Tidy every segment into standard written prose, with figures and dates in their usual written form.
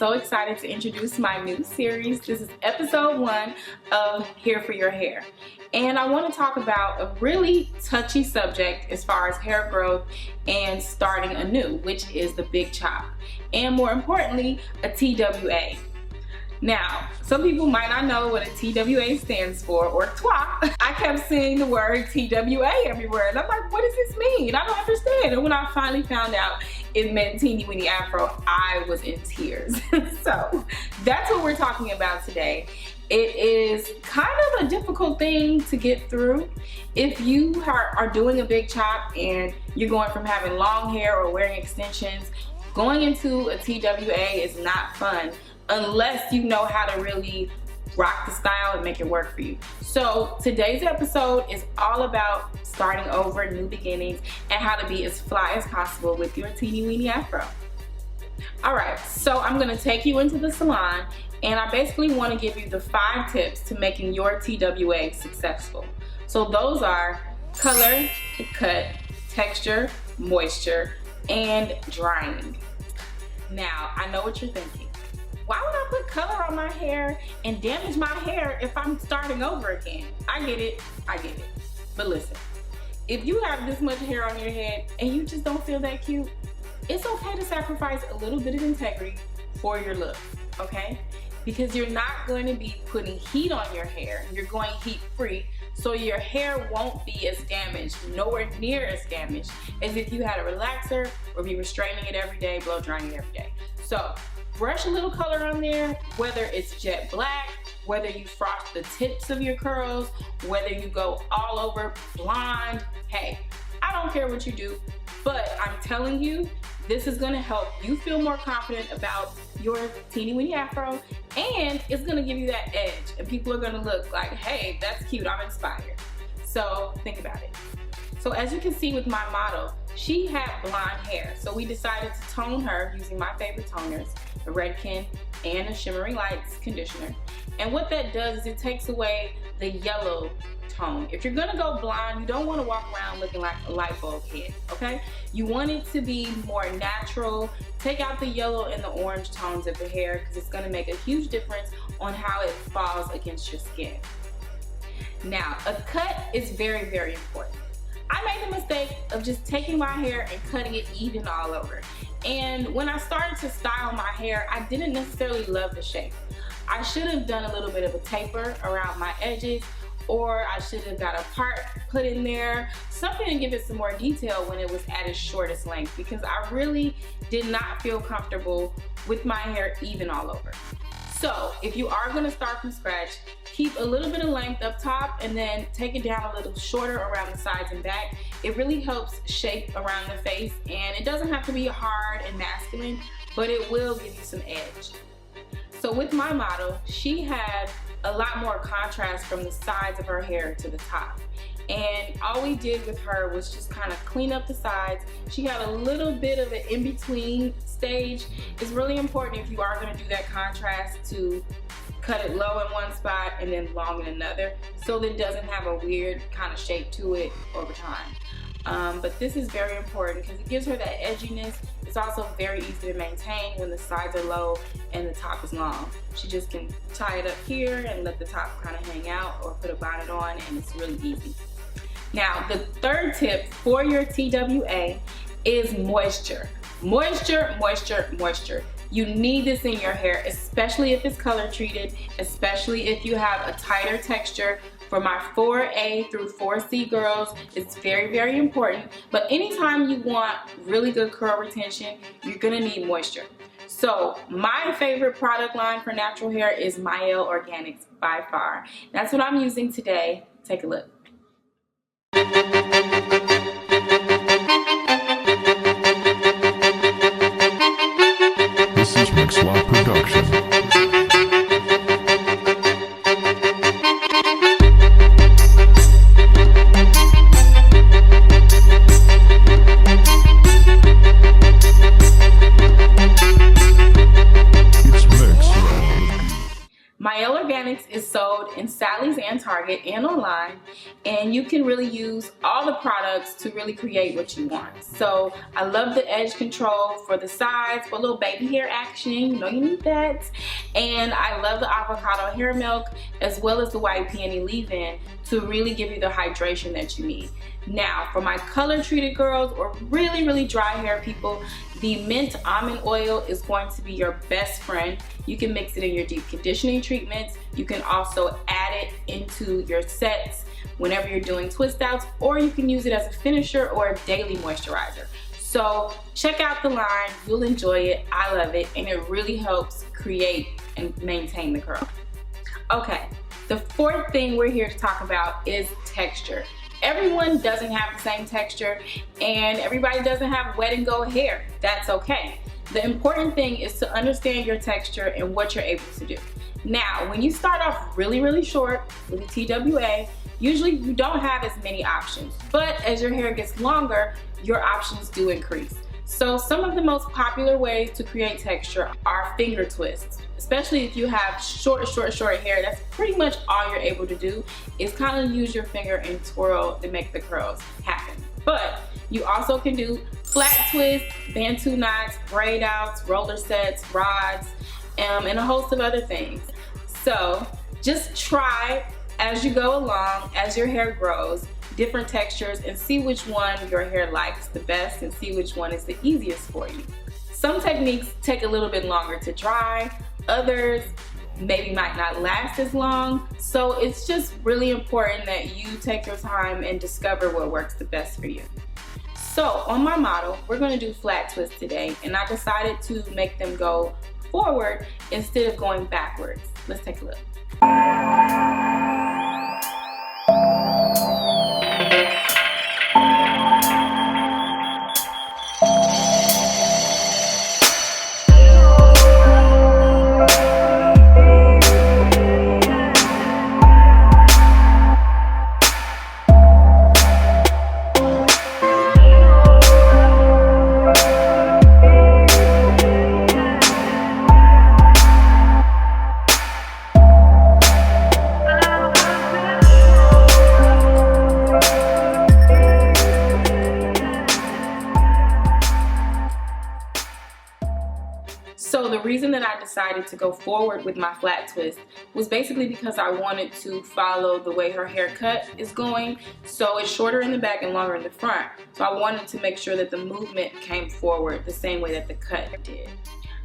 so excited to introduce my new series. This is episode 1 of Here for Your Hair. And I want to talk about a really touchy subject as far as hair growth and starting anew, which is the big chop. And more importantly, a T.W.A. Now, some people might not know what a T.W.A. stands for, or T.W.A. I kept seeing the word T.W.A. everywhere, and I'm like, what does this mean? I don't understand. And when I finally found out it meant teeny weeny afro, I was in tears. So that's what we're talking about today. It is kind of a difficult thing to get through. If you are doing a big chop and you're going from having long hair or wearing extensions, going into a T.W.A. is not fun, unless you know how to really rock the style and make it work for you. So today's episode is all about starting over, new beginnings, and how to be as fly as possible with your teeny weeny afro. Alright, so I'm going to take you into the salon, and I basically want to give you the 5 tips to making your T.W.A. successful. So those are color, cut, texture, moisture, and drying. Now, I know what you're thinking. Why would I put color on my hair and damage my hair if I'm starting over again? I get it. But listen, if you have this much hair on your head and you just don't feel that cute, it's okay to sacrifice a little bit of integrity for your look, okay? Because you're not going to be putting heat on your hair. You're going heat free, so your hair won't be as damaged, nowhere near as damaged as if you had a relaxer or be restraining it every day, blow drying it every day. So brush a little color on there, whether it's jet black, whether you frost the tips of your curls, whether you go all over blonde. Hey, I don't care what you do, but I'm telling you, this is gonna help you feel more confident about your teeny weeny afro, and it's gonna give you that edge, and people are gonna look like, hey, that's cute, I'm inspired. So think about it. So as you can see with my model, she had blonde hair, so we decided to tone her using my favorite toners, the Redken and a Shimmering Lights conditioner. And what that does is it takes away the yellow tone. If you're gonna go blonde, you don't wanna walk around looking like a light bulb head, okay? You want it to be more natural. Take out the yellow and the orange tones of the hair, because it's gonna make a huge difference on how it falls against your skin. Now, a cut is very, very important. I made the mistake of just taking my hair and cutting it even all over. And when I started to style my hair, I didn't necessarily love the shape. I should have done a little bit of a taper around my edges, or I should have got a part put in there, something to give it some more detail when it was at its shortest length, because I really did not feel comfortable with my hair even all over. So if you are going to start from scratch, keep a little bit of length up top and then take it down a little shorter around the sides and back. It really helps shape around the face, and it doesn't have to be hard and masculine, but it will give you some edge. So with my model, she had a lot more contrast from the sides of her hair to the top. And all we did with her was just kind of clean up the sides. She had a little bit of an in-between stage. It's really important, if you are going to do that contrast, to cut it low in one spot and then long in another, so that it doesn't have a weird kind of shape to it over time. But this is very important because it gives her that edginess. It's also very easy to maintain when the sides are low and the top is long. She just can tie it up here and let the top kind of hang out, or put a bonnet on, and it's really easy. Now, the third tip for your T.W.A. is moisture. Moisture, moisture, moisture. You need this in your hair, especially if it's color treated, especially if you have a tighter texture. For my 4A through 4C girls, it's very, very important. But anytime you want really good curl retention, you're gonna need moisture. So my favorite product line for natural hair is MIelle Organics by far. That's what I'm using today. Take a look. This is MIelle Production. MIelle Organics is sold in Sally's and Target. private and online, and you can really use all the products to really create what you want. So I love the edge control for the sides, for a little baby hair action, you know you need that. And I love the avocado hair milk as well as the white peony leave-in to really give you the hydration that you need. Now, for my color treated girls or really dry hair people, the mint almond oil is going to be your best friend. You can mix it in your deep conditioning treatments. You can also add it into your sets whenever you're doing twist outs, or you can use it as a finisher or a daily moisturizer. So check out the line, you'll enjoy it, I love it, and it really helps create and maintain the curl. Okay, the fourth thing we're here to talk about is texture. Everyone doesn't have the same texture, and everybody doesn't have wet and go hair. That's okay. The important thing is to understand your texture and what you're able to do. Now, when you start off really short with a T.W.A, usually you don't have as many options, but as your hair gets longer, your options do increase. So some of the most popular ways to create texture are finger twists. Especially if you have short hair, that's pretty much all you're able to do is kind of use your finger and twirl to make the curls happen. But you also can do flat twists, bantu knots, braid outs, roller sets, rods, and a host of other things. So just try as you go along, as your hair grows, different textures, and see which one your hair likes the best and see which one is the easiest for you. Some techniques take a little bit longer to dry, others maybe might not last as long, so it's just really important that you take your time and discover what works the best for you. So on my model, we're going to do flat twists today, and I decided to make them go forward instead of going backwards. Let's take a look. So the reason that I decided to go forward with my flat twist was basically because I wanted to follow the way her haircut is going. So it's shorter in the back and longer in the front. So I wanted to make sure that the movement came forward the same way that the cut did.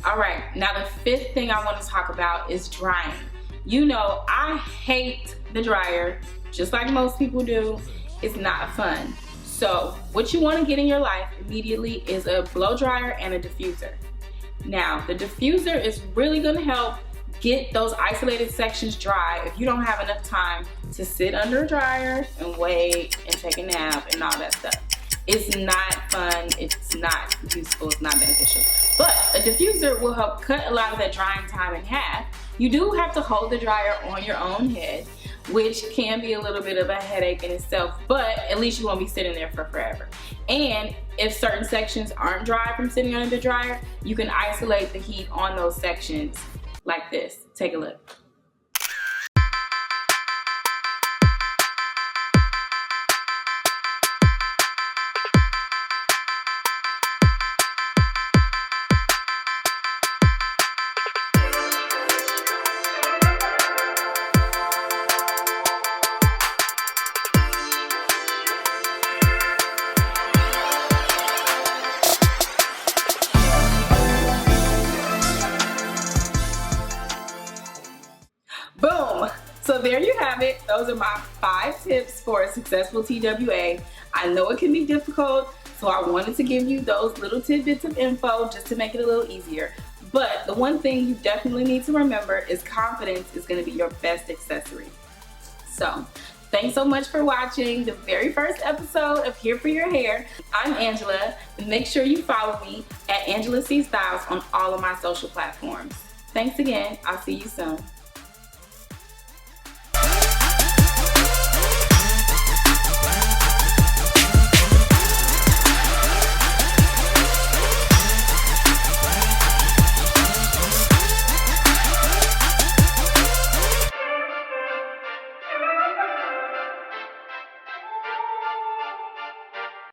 All right, now the fifth thing I want to talk about is drying. You know, I hate the dryer, just like most people do. It's not fun. So what you want to get in your life immediately is a blow dryer and a diffuser. Now, the diffuser is really going to help get those isolated sections dry if you don't have enough time to sit under a dryer and wait and take a nap and all that stuff. It's not fun, it's not useful, it's not beneficial. But a diffuser will help cut a lot of that drying time in half. You do have to hold the dryer on your own head, which can be a little bit of a headache in itself, but at least you won't be sitting there for forever. And if certain sections aren't dry from sitting under the dryer, you can isolate the heat on those sections like this. Take a look. Boom! So there you have it. Those are my 5 tips for a successful T.W.A. I know it can be difficult, so I wanted to give you those little tidbits of info just to make it a little easier. But the one thing you definitely need to remember is confidence is going to be your best accessory. So thanks so much for watching the very first episode of Here for Your Hair. I'm Angela, and make sure you follow me at Angelacstyles on all of my social platforms. Thanks again. I'll see you soon.